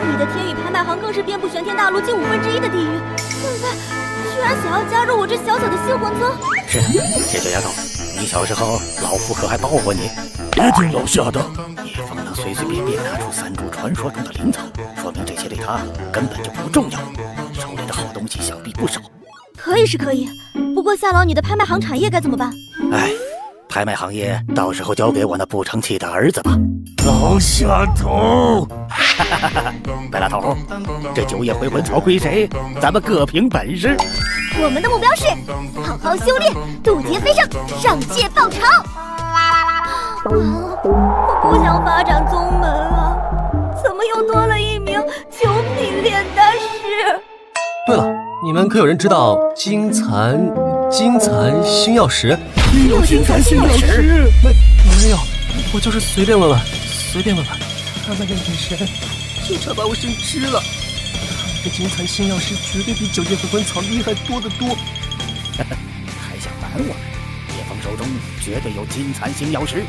你的天宇拍卖行更是遍布玄天大陆近1/5的地域，现在居然想要加入我这小小的星魂宗？是的，千雪丫头，你小时候老夫可还抱过你？别听老夏的。叶枫能随随便便拿出3株传说中的灵草，说明这些对他根本就不重要。手里的好东西想必不少。可以是可以，不过夏老，你的拍卖行产业该怎么办？哎，拍卖行业到时候交给我那不成器的儿子吧。老下头，白老头，这9叶回魂草归谁？咱们各凭本事。我们的目标是好好修炼，渡劫飞升，上界报仇。完了，我不想发展宗门啊，怎么又多了一名9品炼丹师？对了，你们可有人知道金蚕星耀石？你有金蚕星耀石？没有，我就是随便问问。他们的眼神就差把我生吃了。这金蚕星耀石绝对比9叶回魂草厉害多得多。还想瞒我？叶枫手中绝对有金蚕星耀石。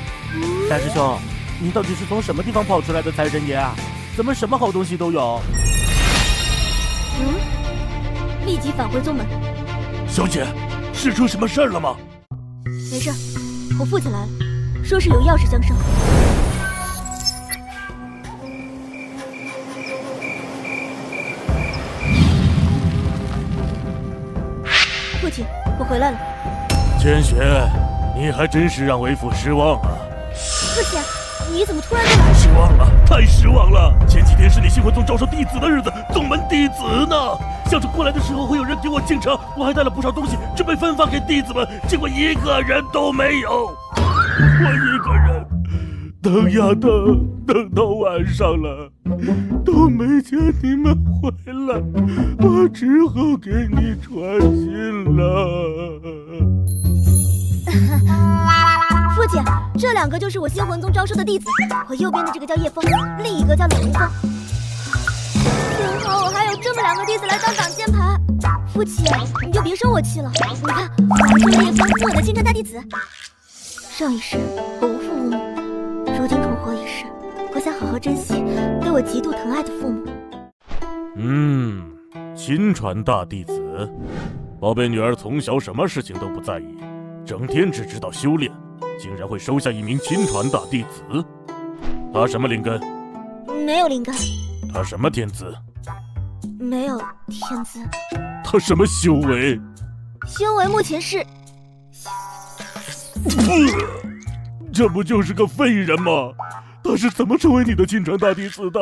大师兄，您到底是从什么地方跑出来的财神爷啊？怎么什么好东西都有？立即返回宗门。小姐，是出什么事儿了吗？没事，我父亲来了，说是有要事相商。父亲，我回来了。千雪，你还真是让为父失望啊！父亲，你怎么突然就来？失望了，太失望了！前几天是你星魂宗招收弟子的日子，宗门弟子呢？想着过来的时候会有人给我敬茶，我还带了不少东西准备分发给弟子们，结果一个人都没有。我一个人等呀等到晚上了，都没见你们回来，我只好给你传信了。父亲，这2个就是我星魂宗招收的弟子，我右边的这个叫叶枫，另一个叫冷无风。幸好我还有这么2个弟子来当挡箭牌。父亲，你就别生我气了。你看，我还收了叶枫做我的亲传大弟子。上一世我无父无母，如今重活一才好好珍惜对我极度疼爱的父母。亲传大弟子，宝贝女儿从小什么事情都不在意，整天只知道修炼，竟然会收下一名亲传大弟子。他什么灵根？没有灵根。他什么天资？没有天资。他什么修为？修为目前是……这不就是个废人吗？他是怎么成为你的亲传大弟子的？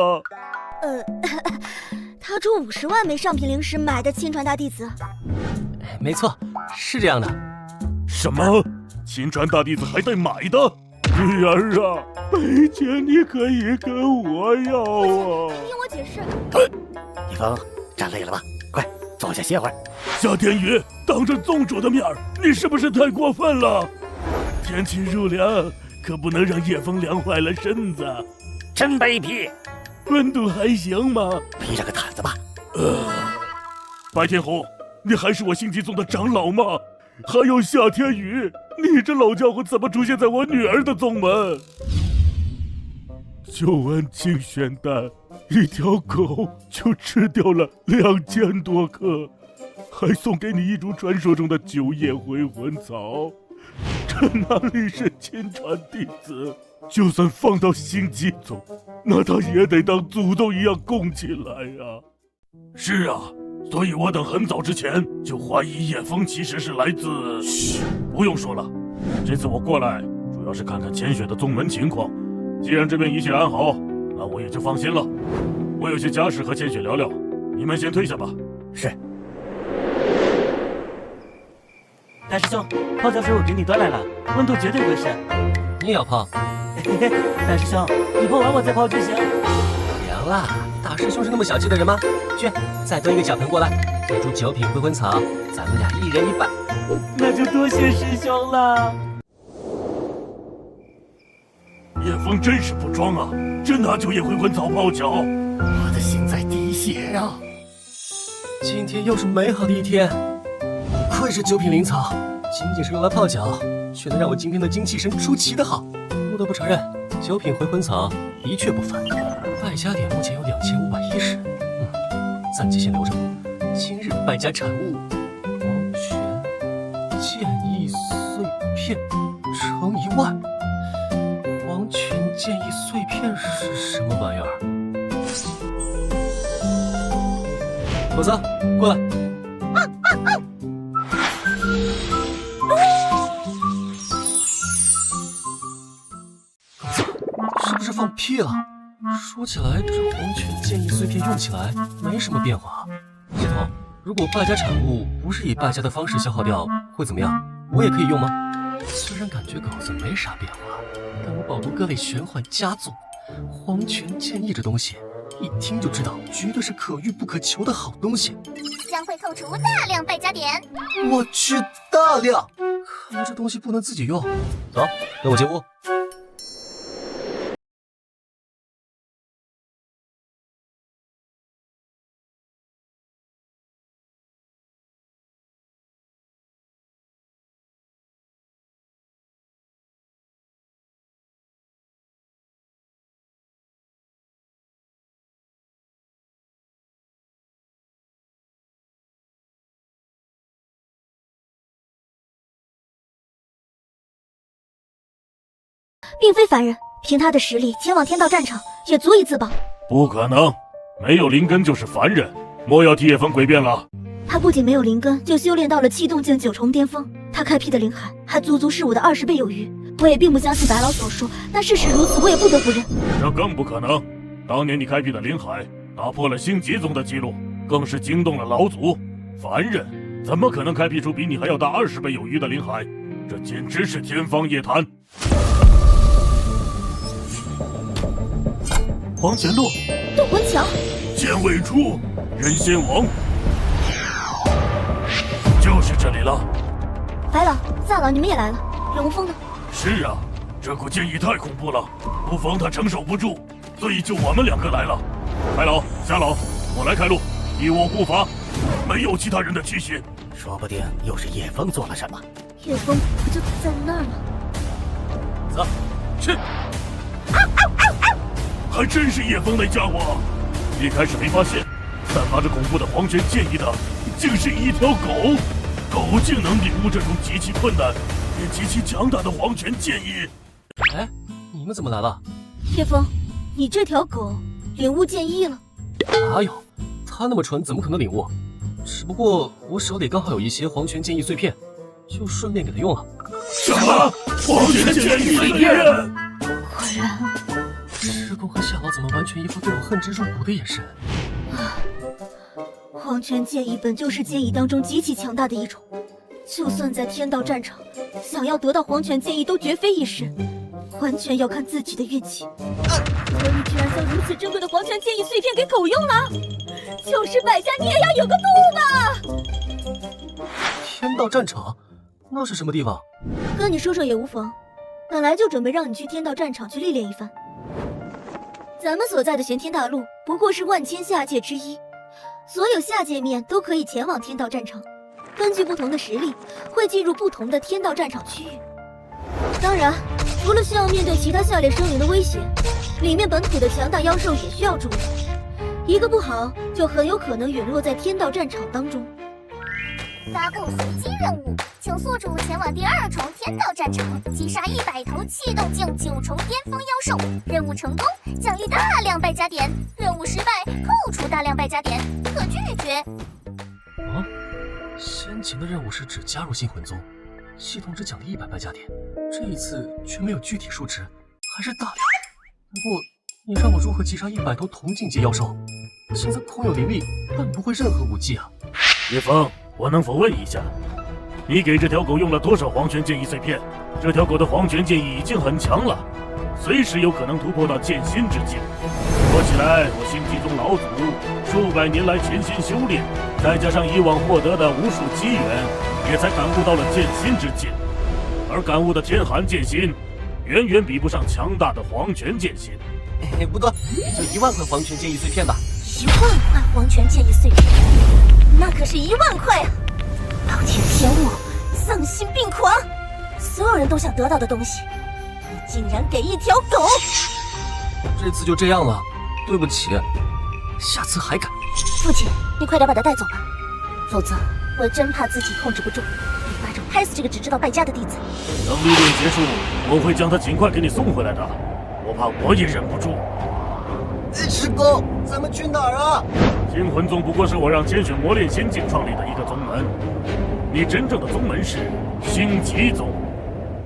他出50万枚上品灵石买的亲传大弟子。没错，是这样的。什么？亲传大弟子还带买的？女儿啊，没钱你可以跟我要啊！听我解释。一峰，站累了吧？快坐下歇会儿。夏天宇，当着宗主的面儿，你是不是太过分了？天气入凉，可不能让叶枫凉坏了身子。真卑鄙！温度还行吗？披上个毯子吧。白天红，你还是我星级宗的长老吗？还有夏天宇，你这老家伙怎么出现在我女儿的宗门？9丸清玄丹，一条狗就吃掉了2000多颗，还送给你一株传说中的9叶回魂草，这哪里是亲传弟子？就算放到星级宗，那他也得当祖宗一样供起来呀。是啊，所以我等很早之前就怀疑叶枫其实是来自……嘘，不用说了，这次我过来主要是看看千雪的宗门情况。既然这边一切安好，那我也就放心了。我有些家事和千雪聊聊，你们先退下吧。是。大师兄，泡脚水我给你端来了，温度绝对合适。你也要泡？嘿嘿，大师兄，你泡完我再泡就行。凉啦，大师兄是那么小气的人吗？去，再端一个小盆过来，这株9品回魂草，咱们俩1人1半。那就多谢师兄了。叶枫真是不装啊，真拿9叶回魂草泡脚，我的心在滴血呀！今天又是美好的一天，愧是9品灵草，仅仅是用来泡脚，却能让我今天的精气神出奇的好。不得不承认，9品回魂草的确不凡。败家点目前有2510，暂且先留着。今日败家产物：黄泉剑意碎片乘1万。黄泉剑意碎片是什么玩意儿？狗子，过来。是不是放屁了？说起来，这黄泉剑意碎片用起来没什么变化。系统，如果败家产物不是以败家的方式消耗掉，会怎么样？我也可以用吗？虽然感觉狗子没啥变化，但我饱读各类玄幻佳作，黄泉剑意这东西，一听就知道绝对是可遇不可求的好东西，将会扣除大量败家点。我去，大量！看来这东西不能自己用。走，跟我进屋。并非凡人，凭他的实力前往天道战场也足以自保。不可能，没有灵根就是凡人，莫要替叶枫诡辩了。他不仅没有灵根，就修炼到了气动境9重巅峰，他开辟的灵海还足足是我的20倍有余。我也并不相信白老所说，但事实如此，我也不得不认。这更不可能，当年你开辟的灵海打破了星级宗的记录，更是惊动了老祖。凡人怎么可能开辟出比你还要大20倍有余的灵海？这简直是天方夜谭。黄泉路，斗魂桥，剑未出，人先亡，就是这里了。白老、萨老，你们也来了。龙峰呢？是啊，这股剑意太恐怖了，不妨他承受不住，所以就我们2个来了。白老、夏老，我来开路，以我护法，没有其他人的驱邪。说不定又是叶枫做了什么。叶枫不就在那儿吗？走，去。还真是叶枫那家伙。一开始没发现，散发着恐怖的黄泉剑意的，竟是一条狗。狗竟能领悟这种极其困难也极其强大的黄泉剑意。哎，你们怎么来了？叶枫，你这条狗领悟剑意了？哪有？它那么蠢，怎么可能领悟？只不过我手里刚好有一些黄泉剑意碎片，就顺便给它用了。什么？黄泉剑意碎片？果然，师公和夏老怎么完全一副对我恨之入骨的眼神？黄泉剑意本就是剑意当中极其强大的一种，就算在天道战场，想要得到黄泉剑意都绝非易事，完全要看自己的运气。可你居然将如此珍贵的黄泉剑意碎片给狗用了，就是败家你也要有个度吧！天道战场，那是什么地方？跟你说说也无妨，本来就准备让你去天道战场去历练一番。咱们所在的玄天大陆不过是万千下界之一。所有下界面都可以前往天道战场，根据不同的实力，会进入不同的天道战场区域。当然，除了需要面对其他下列生灵的威胁，里面本土的强大妖兽也需要注意，一个不好就很有可能陨落在天道战场当中。发布随机任务，请宿主前往第2重天道战场，击杀100头气动境9重巅峰妖兽。任务成功，奖励大量败家点；任务失败，扣除大量败家点，可拒绝。啊，先前的任务是指加入星魂宗，系统只奖励100败家点，这一次却没有具体数值，还是大量。不过你让我如何击杀100头同境界妖兽？现在空有灵力，但不会任何武技啊！叶枫，我能否问一下，你给这条狗用了多少黄泉剑意碎片？这条狗的黄泉剑意已经很强了，随时有可能突破到剑心之境。说起来，我星际宗老祖数百年来潜心修炼，再加上以往获得的无数机缘，也才感悟到了剑心之境。而感悟的天寒剑心，远远比不上强大的黄泉剑心。不多，就1万块黄泉剑意碎片吧。1万块黄泉剑意碎片，那可是1万块啊！暴殄天物，丧心病狂，所有人都想得到的东西，你竟然给一条狗！这次就这样了，对不起，下次还敢。父亲，你快点把他带走吧，否则我真怕自己控制不住，一巴掌拍死这个只知道败家的弟子。等历练结束，我会将他尽快给你送回来的。我怕我也忍不住。师公，咱们去哪儿啊？星魂宗不过是我让千雪磨练仙境创立的一个宗门，你真正的宗门是星极宗。